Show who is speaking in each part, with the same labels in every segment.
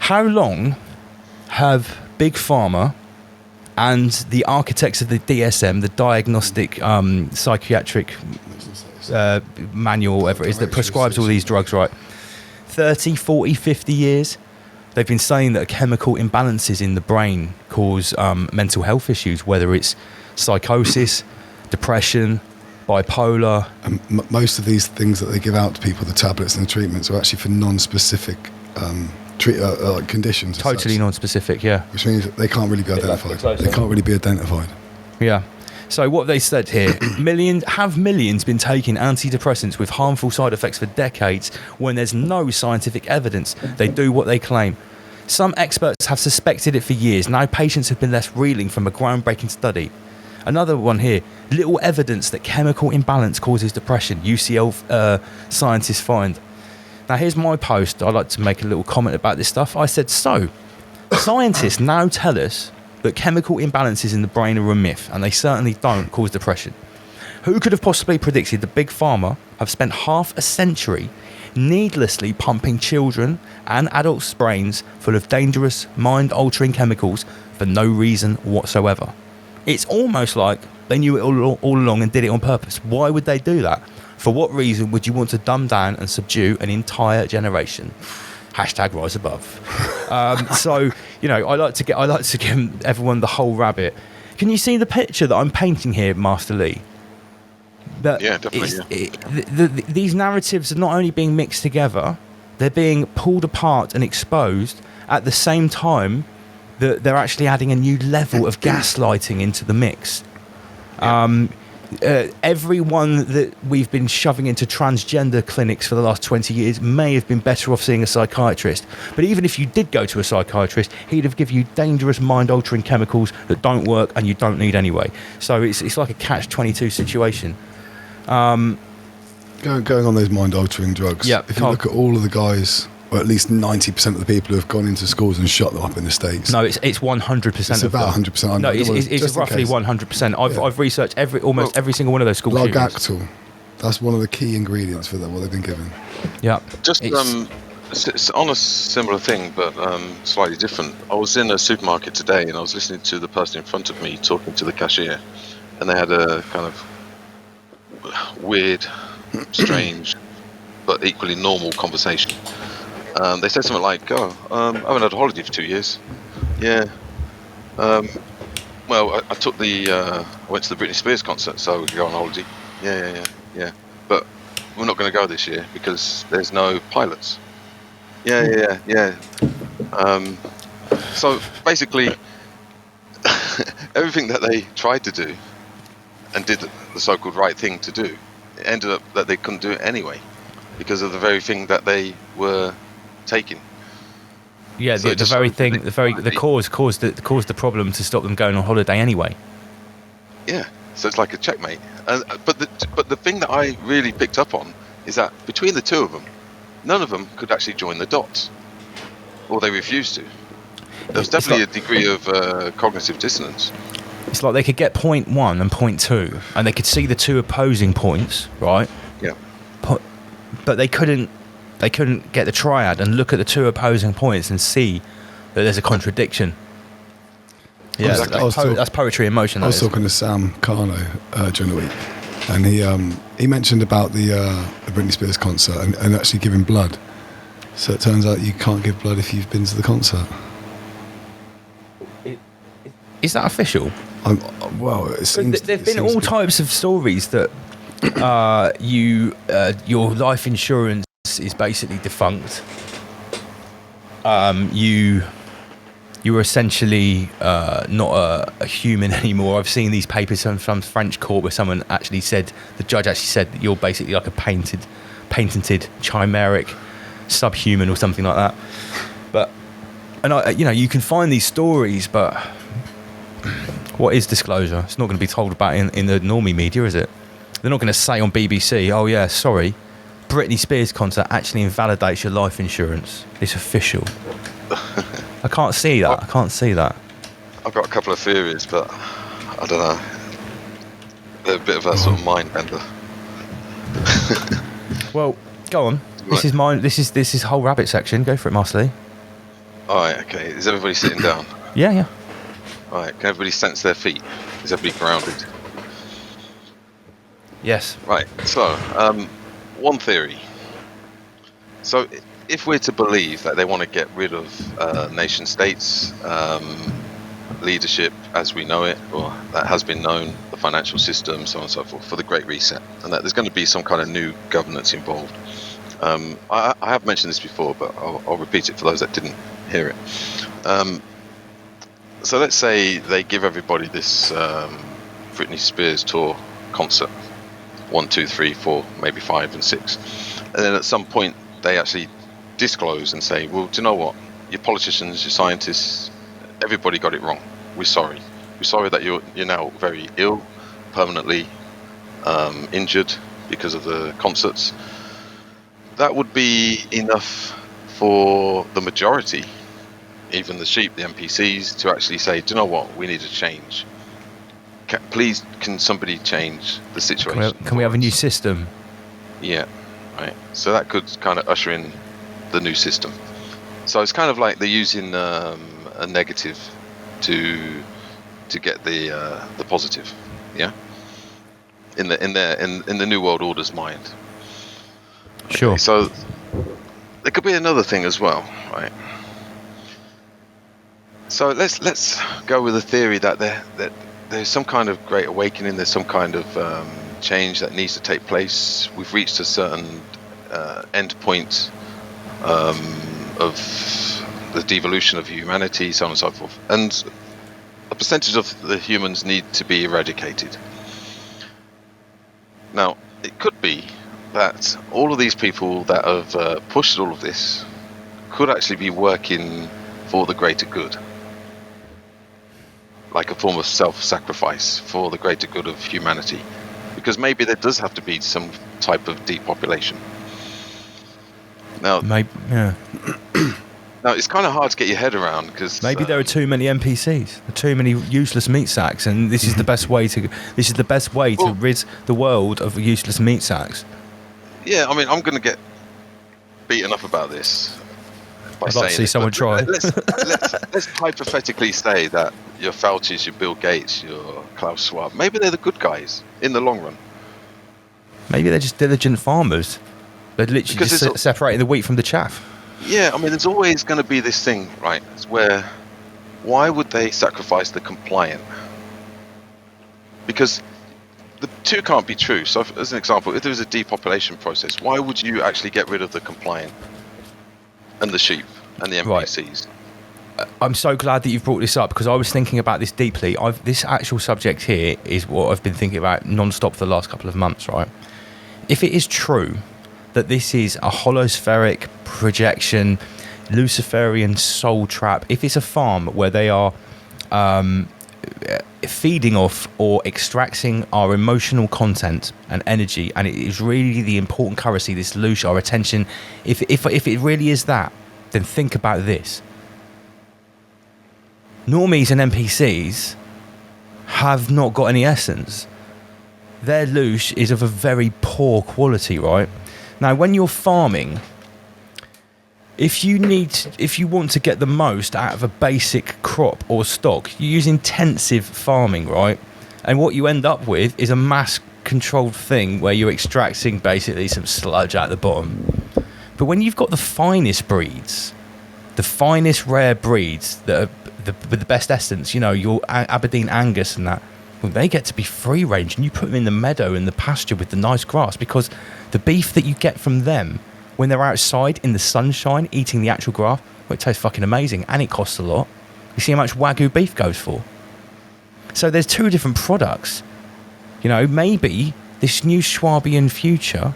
Speaker 1: How long have Big Pharma and the architects of the DSM, the Diagnostic Psychiatric Manual, whatever it is, that prescribes all these drugs, right? 30, 40, 50 years. They've been saying that chemical imbalances in the brain cause mental health issues, whether it's psychosis, depression, bipolar.
Speaker 2: And most of these things that they give out to people, the tablets and the treatments, are actually for non-specific conditions.
Speaker 1: Totally non-specific, yeah.
Speaker 2: Which means that they can't really be identified. They can't really be identified.
Speaker 1: Yeah. So what they said here, millions been taking antidepressants with harmful side effects for decades when there's no scientific evidence. They do what they claim. Some experts have suspected it for years. Now patients have been left reeling from a groundbreaking study. Another one here, little evidence that chemical imbalance causes depression, UCL scientists find. Now here's my post. I'd like to make a little comment about this stuff. I said, so, scientists now tell us that chemical imbalances in the brain are a myth, and they certainly don't cause depression. Who could have possibly predicted that Big Pharma have spent half a century needlessly pumping children and adults' brains full of dangerous, mind-altering chemicals for no reason whatsoever? It's almost like they knew it all along and did it on purpose. Why would they do that? For what reason would you want to dumb down and subdue an entire generation? Hashtag rise above. So, you know, I like to give everyone the whole rabbit. Can you see the picture that I'm painting here, Master Lee?
Speaker 3: Yeah, definitely.
Speaker 1: These narratives are not only being mixed together, they're being pulled apart and exposed at the same time that they're actually adding a new level of gaslighting into the mix. Everyone that we've been shoving into transgender clinics for the last 20 years may have been better off seeing a psychiatrist. But even if you did go to a psychiatrist, he'd have given you dangerous mind-altering chemicals that don't work and you don't need anyway. So it's like a catch-22 situation.
Speaker 2: Going on those mind-altering drugs, if you look at all of the guys, or at least 90% of the people who have gone into schools and shot them up in the States.
Speaker 1: No, it's 100%.
Speaker 2: It's about 100%.
Speaker 1: No, it's roughly 100%. I've researched almost every single one of those school shootings.
Speaker 2: Largactil, that's one of the key ingredients for what they've been given.
Speaker 1: Yeah.
Speaker 3: Just it's on a similar thing, but slightly different. I was in a supermarket today, and I was listening to the person in front of me talking to the cashier, and they had a kind of weird, strange, but equally normal conversation. They said something like, I haven't had a holiday for 2 years. Yeah. Well, I took I went to the Britney Spears concert, so we could go on holiday. Yeah. But we're not going to go this year because there's no pilots. Yeah. So basically, everything that they tried to do and did the so-called right thing to do, it ended up that they couldn't do it anyway because of the very thing that they were taking.
Speaker 1: Yeah, so the very thing, the cause caused the problem to stop them going on holiday anyway.
Speaker 3: Yeah, so it's like a checkmate. But the thing that I really picked up on is that between the two of them, none of them could actually join the dots, or they refused to. There was definitely a degree of cognitive dissonance.
Speaker 1: It's like they could get point 1 and point 2, and they could see the two opposing points, right?
Speaker 3: Yeah.
Speaker 1: But they couldn't get the triad and look at the two opposing points and see that there's a contradiction. Yeah,
Speaker 2: exactly.
Speaker 1: That's poetry in motion.
Speaker 2: I was talking to Sam Carno during the week, and he mentioned about the Britney Spears concert and actually giving blood. So it turns out you can't give blood if you've been to the concert.
Speaker 1: Is that official?
Speaker 2: Well, it seems.
Speaker 1: There've been all types of stories that your life insurance is basically defunct. You're essentially not a human anymore. I've seen these papers from French court where someone actually said, the judge actually said that you're basically like a patented chimeric subhuman or something like that. But you can find these stories, but what is disclosure? It's not going to be told about in the Normy media, is it? They're not going to say on BBC, oh yeah, sorry, Britney Spears concert actually invalidates your life insurance. It's official. I can't see that.
Speaker 3: I've got a couple of theories, but I don't know. They're a bit of a sort of mind bender.
Speaker 1: Well, go on. This is mine. This is whole rabbit section. Go for it, Master Lee.
Speaker 3: All right, okay. Is everybody sitting down?
Speaker 1: Yeah, yeah.
Speaker 3: All right, can everybody sense their feet? Is everybody grounded?
Speaker 1: Yes.
Speaker 3: Right, so, one theory. So, if we're to believe that they want to get rid of nation states, leadership as we know it, or that has been known, the financial system, so on and so forth, for the Great Reset, and that there's going to be some kind of new governance involved. I have mentioned this before, but I'll repeat it for those that didn't hear it. So let's say they give everybody this Britney Spears tour concert, 1, 2, 3, 4, maybe 5 and 6, and then at some point they actually disclose and say, well, do you know what, your politicians, your scientists, everybody got it wrong. We're sorry that you're now very ill, permanently injured because of the concerts. That would be enough for the majority, even the sheep, the NPCs, to actually say, do you know what, we need a change. Please, can somebody change the situation?
Speaker 1: Can we have a new system?
Speaker 3: Yeah, right. So that could kind of usher in the new system. So it's kind of like they're using a negative to get the positive, yeah. In the New World Order's mind.
Speaker 1: Sure.
Speaker 3: Okay, so there could be another thing as well, right? So let's go with the theory that there's some kind of great awakening. There's some kind of change that needs to take place. We've reached a certain end point of the devolution of humanity, so on and so forth, and a percentage of the humans need to be eradicated. Now, it could be that all of these people that have pushed all of this could actually be working for the greater good, like a form of self-sacrifice for the greater good of humanity, because maybe there does have to be some type of depopulation. Now,
Speaker 1: yeah.
Speaker 3: Now it's kind of hard to get your head around because
Speaker 1: maybe there are too many NPCs, too many useless meat sacks, and this is the best way to rid the world of useless meat sacks.
Speaker 3: Yeah, I mean, I'm going to get beaten up about this.
Speaker 1: I'd like to see someone try.
Speaker 3: Let's hypothetically say that your Fauci's, your Bill Gates, your Klaus Schwab, maybe they're the good guys in the long run.
Speaker 1: Maybe they're just diligent farmers. They're literally just separating the wheat from the chaff.
Speaker 3: Yeah, I mean, there's always going to be this thing, right? It's where, why would they sacrifice the compliant? Because the two can't be true. So, as an example, if there was a depopulation process, why would you actually get rid of the compliant and the sheep and the NPCs?
Speaker 1: Right. I'm so glad that you've brought this up because I was thinking about this deeply. This actual subject here is what I've been thinking about non-stop for the last couple of months, right? If it is true that this is a holospheric projection, Luciferian soul trap, if it's a farm where they are feeding off or extracting our emotional content and energy, and it is really the important currency, this Lush, our attention, if it really is that, then think about this. Normies and NPCs have not got any essence. Their Lush is of a very poor quality, right? Now, when you're farming, if you want to get the most out of a basic crop or stock, you use intensive farming, right? And what you end up with is a mass-controlled thing where you're extracting basically some sludge at the bottom. But when you've got the finest breeds, the finest rare breeds that are with the best essence, you know, your Aberdeen Angus and that, well, they get to be free range, and you put them in the meadow in the pasture with the nice grass, because the beef that you get from them when they're outside in the sunshine eating the actual grass, well, it tastes fucking amazing, and it costs a lot. You see how much Wagyu beef goes for? So there's two different products. You know, maybe this new Schwabian future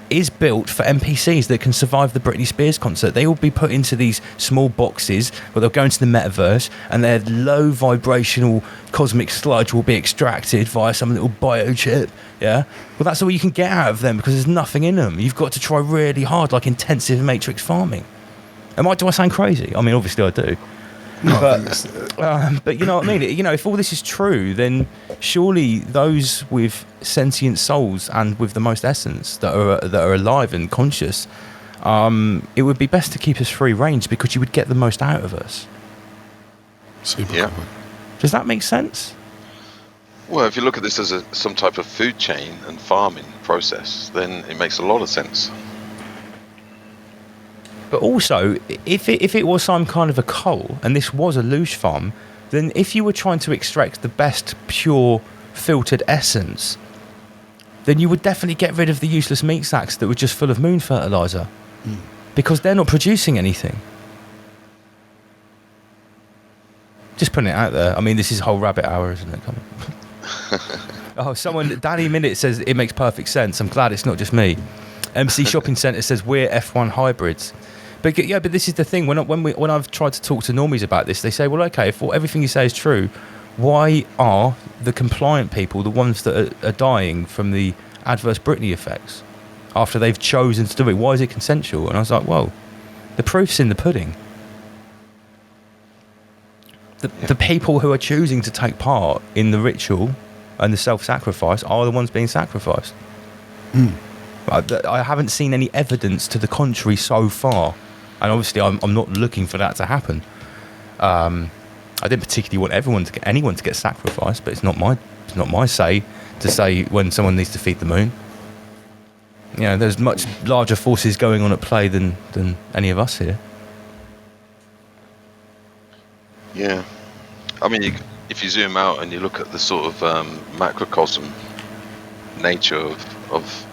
Speaker 1: is built for NPCs that can survive the Britney Spears concert. They will be put into these small boxes where they'll go into the metaverse, and their low vibrational cosmic sludge will be extracted via some little biochip. Yeah, well, that's all you can get out of them because there's nothing in them. You've got to try really hard, like intensive matrix farming. Do I sound crazy? I mean, obviously I do.
Speaker 2: No,
Speaker 1: But you know what I mean? You know, if all this is true, then surely those with sentient souls and with the most essence that are alive and conscious it would be best to keep us free range because you would get the most out of us.
Speaker 2: Super
Speaker 3: Yeah.
Speaker 2: cool.
Speaker 1: Does that make sense?
Speaker 3: Well, if you look at this as some type of food chain and farming process, then it makes a lot of sense.
Speaker 1: But also, if it was some kind of a coal and this was a luge farm, then if you were trying to extract the best pure filtered essence, then you would definitely get rid of the useless meat sacks that were just full of moon fertilizer, because they're not producing anything. Just putting it out there. I mean, this is whole rabbit hour, isn't it? Come on. Danny Minute says it makes perfect sense. I'm glad it's not just me. MC Shopping Centre says we're F1 hybrids. But yeah, but this is the thing. When I've tried to talk to normies about this, they say, well, okay, if everything you say is true, why are the compliant people the ones that are dying from the adverse Britney effects after they've chosen to do it? Why is it consensual? And I was like, well, the proof's in the pudding. The people who are choosing to take part in the ritual and the self-sacrifice are the ones being sacrificed. I haven't seen any evidence to the contrary so far. And obviously, I'm not looking for that to happen. I didn't particularly want anyone to get sacrificed, but it's not my say to say when someone needs to feed the moon. You know, there's much larger forces going on at play than any of us here.
Speaker 3: Yeah. I mean, if you zoom out and you look at the sort of macrocosm nature of,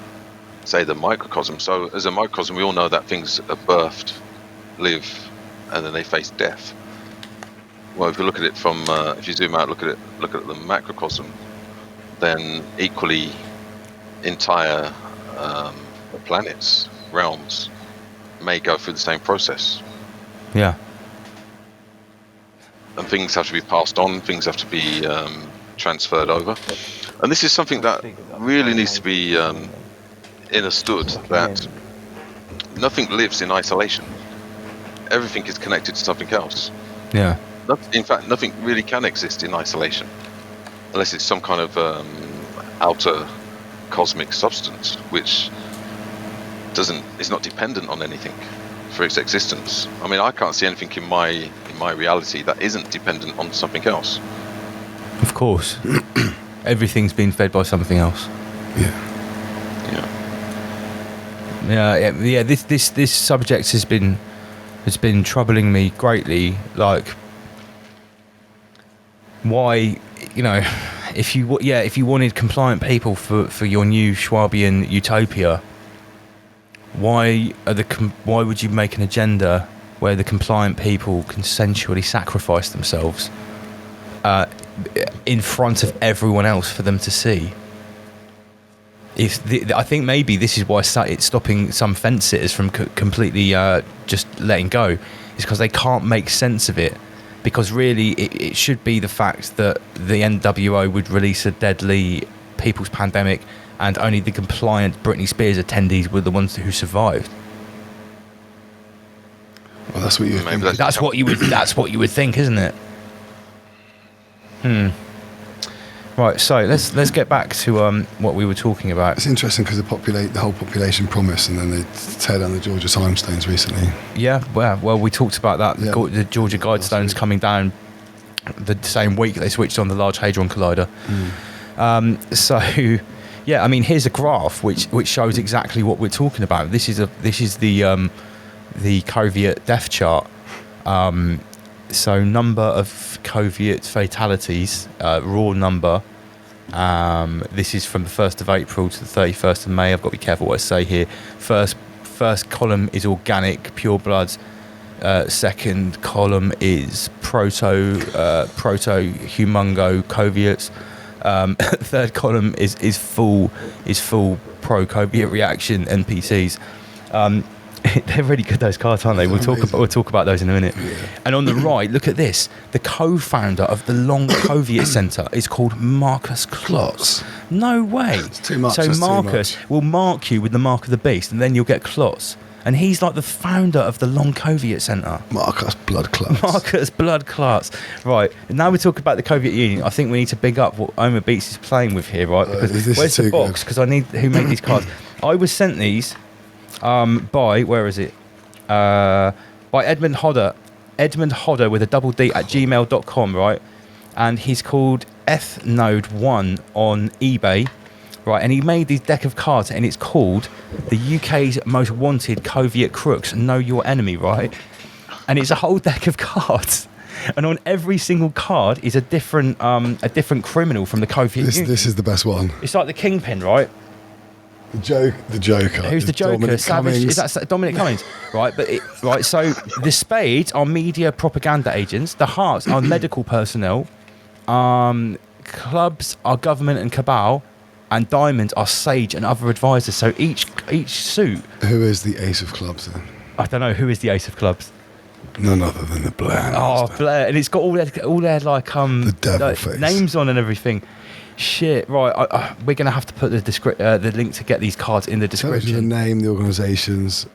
Speaker 3: say, the microcosm. So as a microcosm, we all know that things are birthed, live, and then they face death. Well, if you look at it from, if you zoom out, look at the macrocosm, then equally entire planets, realms, may go through the same process.
Speaker 1: Yeah.
Speaker 3: And things have to be passed on, things have to be transferred over. And this is something that really needs to be understood, that nothing lives in isolation. Everything is connected to something else.
Speaker 1: Yeah.
Speaker 3: In fact, nothing really can exist in isolation, unless it's some kind of outer cosmic substance, which is not dependent on anything for its existence. I mean, I can't see anything in my reality that isn't dependent on something else.
Speaker 1: Of course. Everything's been fed by something else. Yeah. This subject has been troubling me greatly. Like, why, you know, if you wanted compliant people for your new Schwabian utopia, why would you make an agenda where the compliant people consensually sacrifice themselves in front of everyone else for them to see? I think maybe this is why it's stopping some fence sitters from completely just letting go, is because they can't make sense of it. Because really, it should be the fact that the NWO would release a deadly people's pandemic, and only the compliant Britney Spears attendees were the ones who survived.
Speaker 2: Well, that's what you think.
Speaker 1: That's what you would think, isn't it? Right, so let's get back to what we were talking about.
Speaker 2: It's interesting because the whole population promise, and then they tear down the Georgia Timestones recently.
Speaker 1: Yeah, well, we talked about that.
Speaker 2: Yeah.
Speaker 1: The Georgia Guidestones coming down the same week they switched on the Large Hadron Collider. So, yeah, I mean, here's a graph which shows exactly what we're talking about. This is the Coviot death chart. So number of Coviot fatalities, raw number. This is from the 1st of April to the 31st of May. I've got to be careful what I say here. First column is organic, pure bloods. Second column is proto humongo Coviots. Third column is full pro-Coviot reaction NPCs. They're really good, those cards, aren't they? We'll talk about those in a minute. Yeah. And on the right, look at this. The co-founder of the Long Coviot Centre is called Marcus Klotz. No way.
Speaker 2: It's too much.
Speaker 1: So Marcus will mark you with the mark of the beast, and then you'll get Klotz. And he's like the founder of the Long Coviot Centre.
Speaker 2: Marcus Blood Klotz.
Speaker 1: Marcus Blood Klotz. Right. Now we talk about the Coviot Union. I think we need to big up what Omar Beats is playing with here, right? Because where's the box? Because I need who made these cards. I was sent these by, where is it? By Edmund Hodder with a double D at gmail.com, right? And he's called Ethnode1 on eBay, right? And he made this deck of cards, and it's called the UK's Most Wanted Covert Crooks, Know Your Enemy, right? And it's a whole deck of cards. And on every single card is a different criminal from the Covert Union.
Speaker 2: This is the best one.
Speaker 1: It's like the Kingpin, right?
Speaker 2: The Joker.
Speaker 1: Who's the Joker?
Speaker 2: Dominic
Speaker 1: Savage?
Speaker 2: Cummings.
Speaker 1: Is that Dominic Cummings? Right, right. So the spades are media propaganda agents. The hearts are medical personnel. Clubs are government and cabal, and diamonds are sage and other advisors. So each suit.
Speaker 2: Who is the Ace of Clubs then?
Speaker 1: I don't know who is the Ace of Clubs.
Speaker 2: None other than the Blair.
Speaker 1: Oh, Blair, and it's got all their like
Speaker 2: the devil face
Speaker 1: names on and everything. Shit, right? We're gonna have to put the link to get these cards in the
Speaker 2: Tell us the
Speaker 1: description.
Speaker 2: name, the organisations,